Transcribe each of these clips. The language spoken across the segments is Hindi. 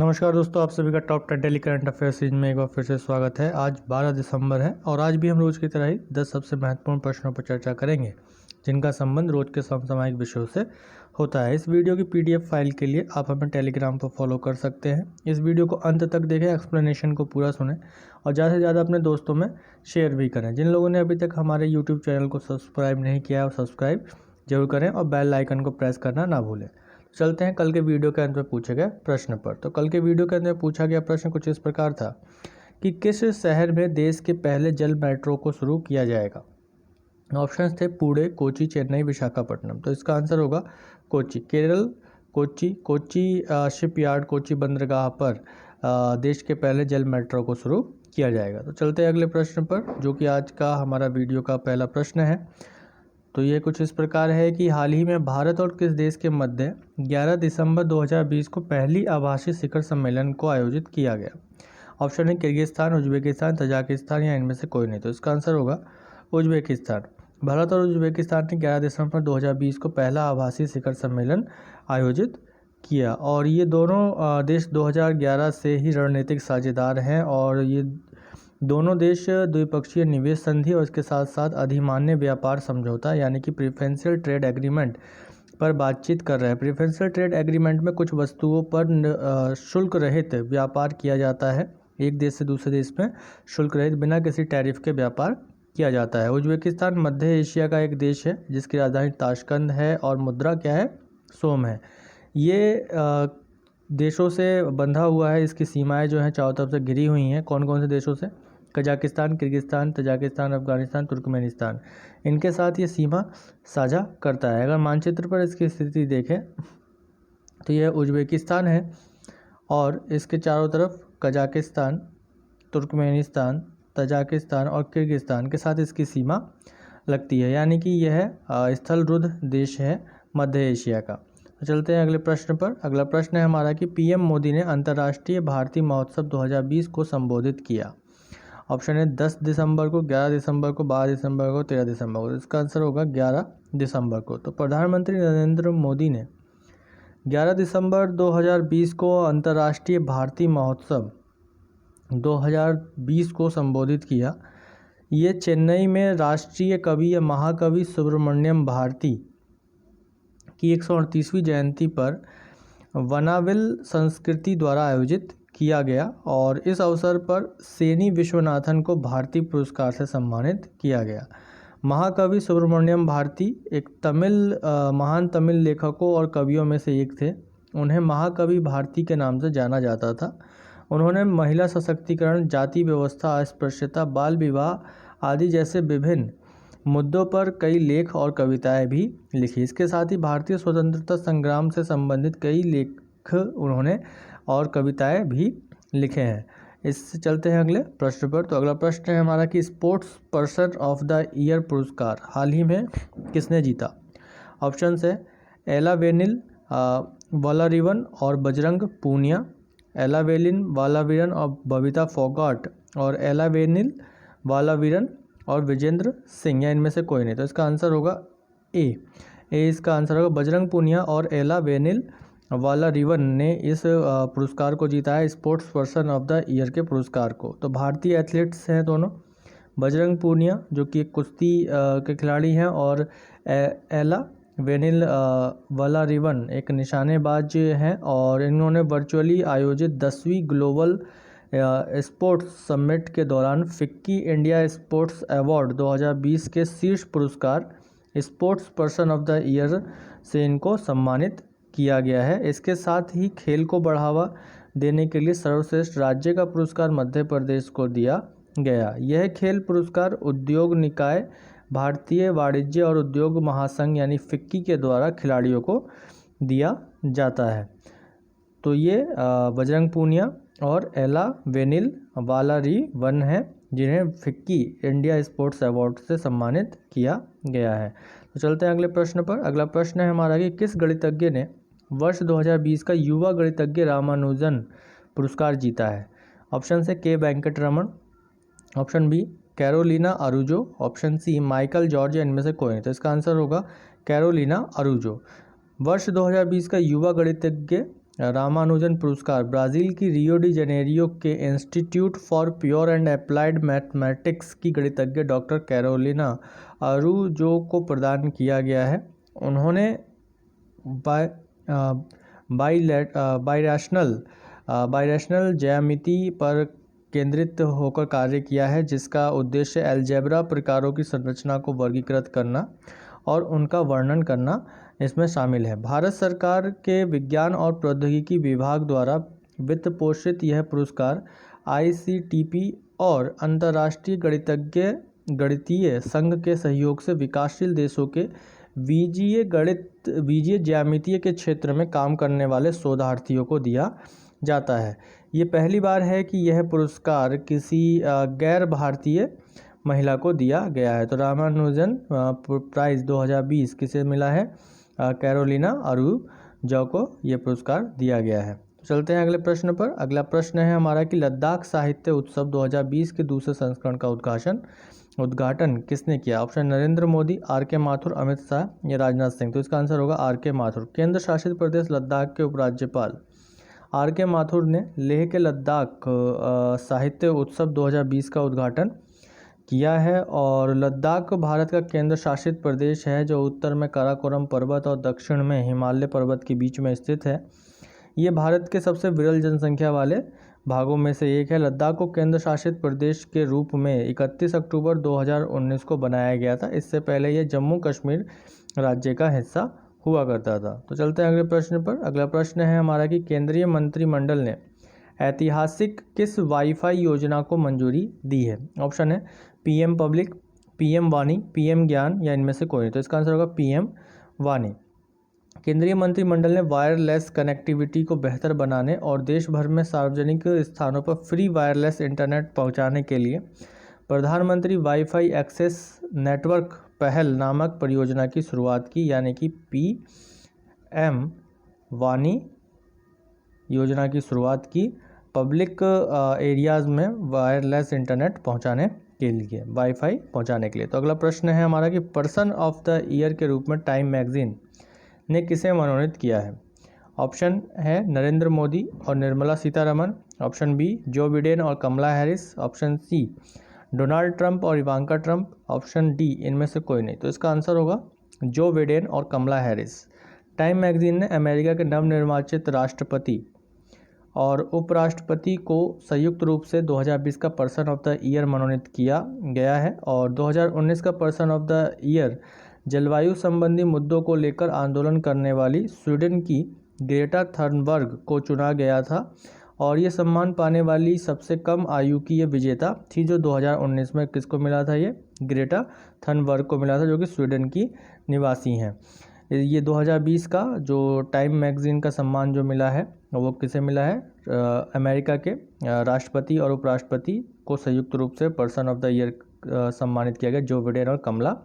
नमस्कार दोस्तों, आप सभी का top 10 daily current affairs series में एक बार फिर से स्वागत है। आज 12 दिसंबर है और आज भी हम रोज की तरह ही 10 सबसे महत्वपूर्ण प्रश्नों पर चर्चा करेंगे जिनका संबंध रोज के समसामयिक विषयों से होता है। इस वीडियो की पीडीएफ फाइल के लिए आप हमें टेलीग्राम पर फॉलो कर सकते हैं। इस वीडियो को अंत तक देखें, एक्सप्लेनेशन को पूरा सुनें और ज़्यादा से ज़्यादा अपने दोस्तों में शेयर भी करें। जिन लोगों ने अभी तक हमारे यूट्यूब चैनल को सब्सक्राइब नहीं किया है, सब्सक्राइब जरूर करें और बेल आइकन को प्रेस करना ना भूलें। चलते हैं कल के वीडियो के अंत में पूछे गए प्रश्न पर। तो कल के वीडियो के अंत में पूछा गया प्रश्न कुछ इस प्रकार था कि किस शहर में देश के पहले जल मेट्रो को शुरू किया जाएगा। ऑप्शंस थे पुणे, कोची, चेन्नई, विशाखापट्टनम। तो इसका आंसर होगा कोची। केरल, कोची शिपयार्ड, कोची बंदरगाह पर देश के पहले जल मेट्रो को शुरू किया जाएगा। तो चलते हैं अगले प्रश्न पर, जो कि आज का हमारा वीडियो का पहला प्रश्न है। तो ये कुछ इस प्रकार है कि हाल ही में भारत और किस देश के मध्य 11 दिसंबर 2020 को पहली आभासी शिखर सम्मेलन को आयोजित किया गया। ऑप्शन है किर्गिस्तान, उज्बेकिस्तान, तजाकिस्तान या इनमें से कोई नहीं। तो इसका आंसर होगा उज्बेकिस्तान। भारत और उज्बेकिस्तान ने 11 दिसंबर 2020 को पहला आभासी शिखर सम्मेलन आयोजित किया और ये दोनों देश 2011 से ही रणनीतिक साझेदार हैं और ये दोनों देश द्विपक्षीय निवेश संधि और इसके साथ साथ अधिमान्य व्यापार समझौता यानी कि प्रेफरेंशियल ट्रेड एग्रीमेंट पर बातचीत कर रहे हैं। प्रेफरेंशियल ट्रेड एग्रीमेंट में कुछ वस्तुओं पर शुल्क रहित व्यापार किया जाता है। एक देश से दूसरे देश में शुल्क रहित बिना किसी टैरिफ के व्यापार किया जाता है। उज्बेकिस्तान मध्य एशिया का एक देश है जिसकी राजधानी ताशकंद है और मुद्रा क्या है, सोम है। ये देशों से बंधा हुआ है, इसकी सीमाएं जो हैं चारों तरफ से घिरी हुई हैं। कौन कौन से देशों से? Kazakhstan, Kyrgyzstan, Tajikistan, Afghanistan, Turkmenistan, इनके साथ ये सीमा साझा करता है। अगर मानचित्र पर इसकी स्थिति देखें तो यह उज्बेकिस्तान है और इसके चारों तरफ कजाकिस्तान, तुर्कमेनिस्तान, तजाकिस्तान और किर्गिस्तान के साथ इसकी सीमा लगती है, यानी कि यह स्थलरुद्ध देश है मध्य एशिया का। तो चलते हैं अगले प्रश्न पर। अगला प्रश्न है हमारा कि पीएम मोदी ने अंतर्राष्ट्रीय भारती महोत्सव 2020 को संबोधित किया। ऑप्शन है 10 दिसंबर को, 11 दिसंबर को, 12 दिसंबर को, 13 दिसंबर को। इसका आंसर होगा 11 दिसंबर को। तो प्रधानमंत्री नरेंद्र मोदी ने 11 दिसंबर 2020 को अंतर्राष्ट्रीय भारती महोत्सव 2020 को संबोधित किया। ये चेन्नई में राष्ट्रीय कवि या महाकवि सुब्रमण्यम भारती की 138वीं जयंती पर वनाविल संस्कृति द्वारा आयोजित किया गया और इस अवसर पर सेनी विश्वनाथन को भारती पुरस्कार से सम्मानित किया गया। महाकवि सुब्रमण्यम भारती एक महान तमिल लेखकों और कवियों में से एक थे। उन्हें महाकवि भारती के नाम से जाना जाता था। उन्होंने महिला सशक्तिकरण, जाति व्यवस्था, अस्पृश्यता, बाल विवाह आदि जैसे विभिन्न मुद्दों पर कई लेख और कविताएं भी लिखी। इसके साथ ही भारतीय स्वतंत्रता संग्राम से संबंधित कई लेख उन्होंने और कविताएं भी लिखे हैं। इससे चलते हैं अगले प्रश्न पर। तो अगला प्रश्न है हमारा कि sports person of the year पुरस्कार हाल ही में किसने जीता। ऑप्शन है एला वेनिल, वालारिवन और बजरंग पूनिया, एला वेलिन, वालावीरन और बबीता फोगाट और एला वेनिल, वालावीरन और विजेंद्र सिंह या इनमें से कोई नहीं। तो इसका आंसर होगा ए। इसका आंसर होगा बजरंग पूनिया और एला वेनिल वालारिवन ने इस पुरस्कार को जीता है, sports person of the year के पुरस्कार को। तो भारतीय एथलीट्स हैं दोनों, बजरंग पूनिया जो कि एक कुश्ती के खिलाड़ी हैं और एला वेनिल वालारिवन एक निशानेबाज हैं और इन्होंने वर्चुअली आयोजित 10वीं ग्लोबल स्पोर्ट्स समिट के दौरान फिक्की इंडिया स्पोर्ट्स अवार्ड 2020 के शीर्ष पुरस्कार sports person of the year से इनको सम्मानित किया गया है। इसके साथ ही खेल को बढ़ावा देने के लिए सर्वश्रेष्ठ राज्य का पुरस्कार मध्य प्रदेश को दिया गया। यह खेल पुरस्कार उद्योग निकाय, भारतीय वाणिज्य और उद्योग महासंघ यानी फिक्की के द्वारा खिलाड़ियों को दिया जाता है। तो ये बजरंग पूनिया और एला वेनिल वालारिवन है जिन्हें फिक्की इंडिया स्पोर्ट्स अवार्ड से सम्मानित किया गया है। तो चलते हैं अगले प्रश्न पर। अगला प्रश्न है हमारा कि किस गणितज्ञ ने वर्ष 2020 का युवा गणितज्ञ रामानुजन पुरस्कार जीता है। ऑप्शन से K Venkataraman, option B Carolina Araujo, option C Michael George या इनमें से कोई नहीं। तो इसका आंसर होगा कैरोलिना अरूजो। वर्ष 2020 का युवा गणितज्ञ रामानुजन पुरस्कार ब्राज़ील की रियो डी जेनेरियो के institute for pure and applied mathematics की गणितज्ञ डॉक्टर कैरोलिना अरूजो को प्रदान किया गया है। उन्होंने बाइरेशनल ज्यामिति पर केंद्रित होकर कार्य किया है, जिसका उद्देश्य अलजेब्रा प्रकारों की संरचना को वर्गीकृत करना और उनका वर्णन करना इसमें शामिल है। भारत सरकार के विज्ञान और प्रौद्योगिकी विभाग द्वारा वित्त पोषित यह पुरस्कार ICTP और अंतर्राष्ट्रीय गणितीय संघ के सहयोग से विकासशील देशों के बीजीय ज्यामिति के क्षेत्र में काम करने वाले शोधार्थियों को दिया जाता है। ये पहली बार है कि यह पुरस्कार किसी गैर भारतीय महिला को दिया गया है। तो रामानुजन प्राइज़ 2020 किसे मिला है? कैरोलिना अरूजो को यह पुरस्कार दिया गया है। चलते हैं अगले प्रश्न पर। अगला प्रश्न है हमारा कि लद्दाख साहित्य उत्सव 2020 के दूसरे संस्करण का उद्घाटन किसने किया? ऑप्शन नरेंद्र मोदी, RK माथुर, अमित शाह या राजनाथ सिंह। तो इसका आंसर होगा RK माथुर। केंद्र शासित प्रदेश लद्दाख के उपराज्यपाल RK माथुर ने लेह के लद्दाख साहित्य उत्सव 2020 का उद्घाटन किया है। और लद्दाख भारत का केंद्र शासित प्रदेश है जो उत्तर में काराकोरम पर्वत और दक्षिण में हिमालय पर्वत के बीच में स्थित है। ये भारत के सबसे विरल जनसंख्या वाले भागों में से एक है। लद्दाख को केंद्र शासित प्रदेश के रूप में 31 अक्टूबर 2019 को बनाया गया था। इससे पहले यह जम्मू कश्मीर राज्य का हिस्सा हुआ करता था। तो चलते हैं अगले प्रश्न पर। अगला प्रश्न है हमारा कि केंद्रीय मंत्रिमंडल ने ऐतिहासिक किस वाईफाई योजना को मंजूरी दी है? ऑप्शन है PM पब्लिक, PM वाणी, PM ज्ञान या इनमें से कोई नहीं। तो इसका आंसर होगा PM वाणी। केंद्रीय मंत्रिमंडल ने वायरलेस कनेक्टिविटी को बेहतर बनाने और देश भर में सार्वजनिक स्थानों पर फ्री वायरलेस इंटरनेट पहुंचाने के लिए प्रधानमंत्री वाईफाई एक्सेस नेटवर्क पहल नामक परियोजना की शुरुआत की, यानी कि PM वाणी योजना की शुरुआत की पब्लिक एरियाज़ में वायरलेस इंटरनेट पहुंचाने के लिए, वाईफाई पहुंचाने के लिए। तो अगला प्रश्न है हमारा कि पर्सन ऑफ द ईयर के रूप में टाइम मैगजीन ने किसे मनोनीत किया है? ऑप्शन है नरेंद्र मोदी और Nirmala Sitharaman, option B Joe Biden और Kamala Harris, option C Donald Trump और इवांका ट्रंप, ऑप्शन डी इनमें से कोई नहीं। तो इसका आंसर होगा जो बिडेन और कमला हैरिस। टाइम मैगजीन ने अमेरिका के नवनिर्वाचित राष्ट्रपति और उपराष्ट्रपति को संयुक्त रूप से 2020 का पर्सन ऑफ द ईयर मनोनीत किया गया है। और 2019 का पर्सन ऑफ द ईयर जलवायु संबंधी मुद्दों को लेकर आंदोलन करने वाली स्वीडन की ग्रेटा थर्नबर्ग को चुना गया था। और ये सम्मान पाने वाली सबसे कम आयु की ये विजेता थी, जो 2019 में किसको मिला था? ये ग्रेटा थर्नबर्ग को मिला था, जो कि स्वीडन की निवासी हैं। ये 2020 का जो टाइम मैगजीन का सम्मान जो मिला है वो किसे मिला है? अमेरिका के राष्ट्रपति और उपराष्ट्रपति को संयुक्त रूप से पर्सन ऑफ द ईयर सम्मानित किया गया, जो बिडेन और कमला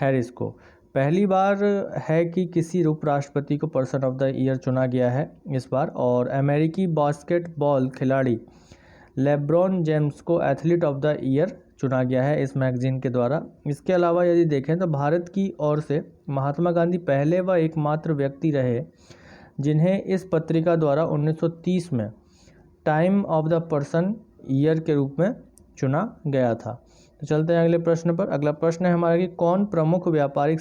हैरिस को। पहली बार है कि किसी उपराष्ट्रपति को पर्सन ऑफ द ईयर चुना गया है इस बार। और अमेरिकी बास्केटबॉल खिलाड़ी लेब्रॉन जेम्स को एथलीट ऑफ द ईयर चुना गया है इस मैगजीन के द्वारा। इसके अलावा यदि देखें तो भारत की ओर से महात्मा गांधी पहले व एकमात्र व्यक्ति रहे जिन्हें इस पत्रिका द्वारा 1930 में time of the person year के रूप में चुना गया था। तो चलते हैं अगले प्रश्न पर। अगला प्रश्न है हमारा कि कौन प्रमुख व्यापारिक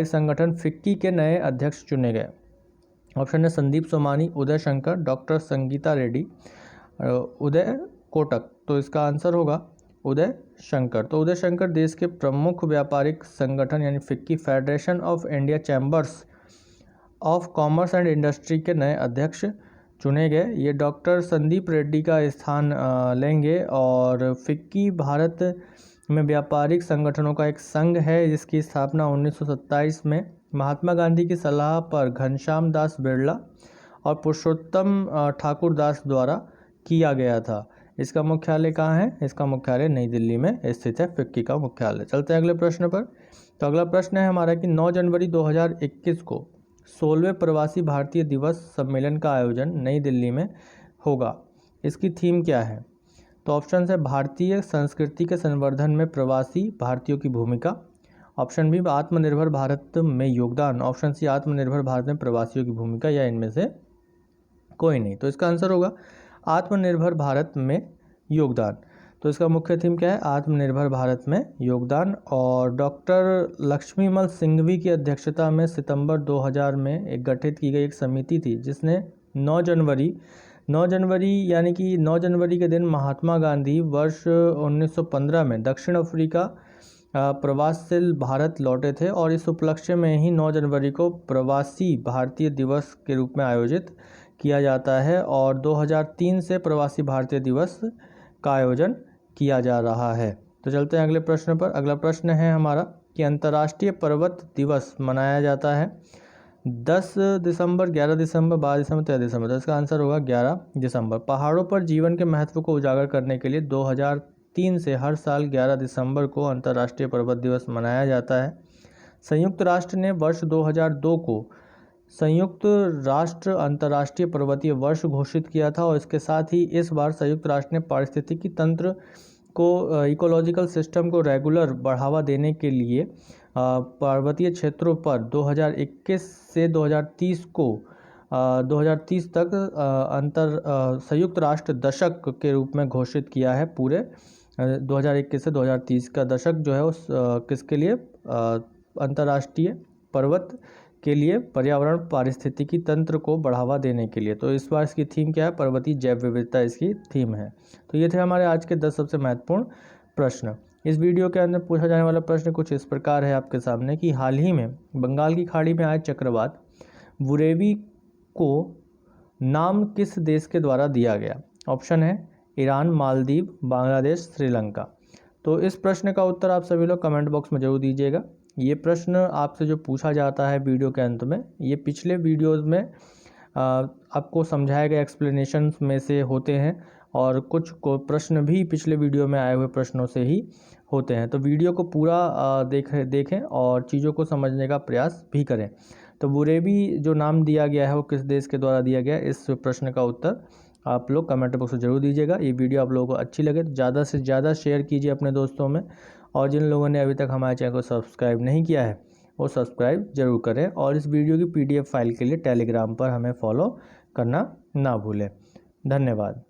संगठन फिक्की के नए अध्यक्ष चुने गए? ऑप्शन है संदीप सोमानी, उदय शंकर, डॉक्टर संगीता रेड्डी, उदय कोटक। तो इसका आंसर होगा उदय शंकर। तो उदय शंकर देश के प्रमुख व्यापारिक संगठन यानी FICCI federation of India chambers of commerce and industry के नए अध्यक्ष चुने गए। ये डॉक्टर संदीप रेड्डी का स्थान लेंगे। और फिक्की भारत में व्यापारिक संगठनों का एक संघ है जिसकी स्थापना 1927 में महात्मा गांधी की सलाह पर घनश्याम दास बिरला और पुरुषोत्तम ठाकुर दास द्वारा किया गया था। इसका मुख्यालय कहाँ है? इसका मुख्यालय नई दिल्ली में स्थित है, फिक्की का मुख्यालय। चलते हैं अगले प्रश्न पर। तो अगला प्रश्न है हमारा कि 9 जनवरी 2021 को 16वें प्रवासी भारतीय दिवस सम्मेलन का आयोजन नई दिल्ली में होगा। इसकी थीम क्या है? तो ऑप्शन है भारतीय संस्कृति के संवर्धन में प्रवासी भारतीयों की भूमिका, ऑप्शन बी आत्मनिर्भर भारत में योगदान, ऑप्शन सी आत्मनिर्भर भारत में प्रवासियों की भूमिका, या इनमें से कोई नहीं। तो इसका आंसर होगा आत्मनिर्भर भारत में योगदान। तो इसका मुख्य थीम क्या है? आत्मनिर्भर भारत में योगदान। और डॉक्टर लक्ष्मीमल सिंघवी की अध्यक्षता में सितंबर 2000 में एक गठित की गई एक समिति थी जिसने 9 जनवरी यानी कि 9 जनवरी के दिन महात्मा गांधी वर्ष 1915 में दक्षिण अफ्रीका प्रवास से भारत लौटे थे और इस उपलक्ष्य में ही 9 जनवरी को प्रवासी भारतीय दिवस के रूप में आयोजित किया जाता है और 2003 से प्रवासी भारतीय दिवस का आयोजन किया जा रहा है। तो चलते हैं अगले प्रश्न पर। अगला प्रश्न है हमारा कि अंतर्राष्ट्रीय पर्वत दिवस मनाया जाता है 10 दिसंबर, 11 दिसंबर, 12 दिसंबर, 13 दिसंबर। तो इसका आंसर होगा 11 दिसंबर। पहाड़ों पर जीवन के महत्व को उजागर करने के लिए 2003 से हर साल 11 दिसंबर को अंतर्राष्ट्रीय पर्वत दिवस मनाया जाता है। संयुक्त राष्ट्र ने वर्ष 2002 को संयुक्त राष्ट्र अंतर्राष्ट्रीय पर्वतीय वर्ष घोषित किया था और इसके साथ ही इस बार संयुक्त राष्ट्र ने पारिस्थितिकी तंत्र को इकोलॉजिकल सिस्टम को रेगुलर बढ़ावा देने के लिए पर्वतीय क्षेत्रों पर 2021 से 2030 तक संयुक्त राष्ट्र दशक के रूप में घोषित किया है। पूरे 2021 से 2030 का दशक जो है उस किसके लिए? अंतर्राष्ट्रीय पर्वत के लिए, पर्यावरण पारिस्थितिकी तंत्र को बढ़ावा देने के लिए। तो इस बार इसकी थीम क्या है? पर्वतीय जैव विविधता इसकी थीम है। तो ये थे हमारे आज के 10 सबसे महत्वपूर्ण प्रश्न। इस वीडियो के अंदर पूछा जाने वाला प्रश्न कुछ इस प्रकार है आपके सामने कि हाल ही में बंगाल की खाड़ी में आए चक्रवात बुरेवी को नाम किस देश के द्वारा दिया गया? ऑप्शन है ईरान, मालदीव, बांग्लादेश, श्रीलंका। तो इस प्रश्न का उत्तर आप सभी लोग कमेंट बॉक्स में जरूर दीजिएगा। ये प्रश्न आपसे जो पूछा जाता है वीडियो के अंत में, ये पिछले वीडियोस में आपको समझाए गए एक्सप्लेनेशंस में से होते हैं और कुछ को प्रश्न भी पिछले वीडियो में आए हुए प्रश्नों से ही होते हैं। तो वीडियो को पूरा देखें और चीज़ों को समझने का प्रयास भी करें। तो बुरेवी जो नाम दिया गया है वो किस देश के द्वारा दिया गया है? इस प्रश्न का उत्तर आप लोग कमेंट बॉक्स में जरूर दीजिएगा। ये वीडियो आप लोगों को अच्छी लगे तो ज़्यादा से ज़्यादा शेयर कीजिए अपने दोस्तों में, और जिन लोगों ने अभी तक हमारे चैनल को सब्सक्राइब नहीं किया है वो सब्सक्राइब जरूर करें और इस वीडियो की PDF फाइल के लिए टेलीग्राम पर हमें फॉलो करना ना भूलें। धन्यवाद।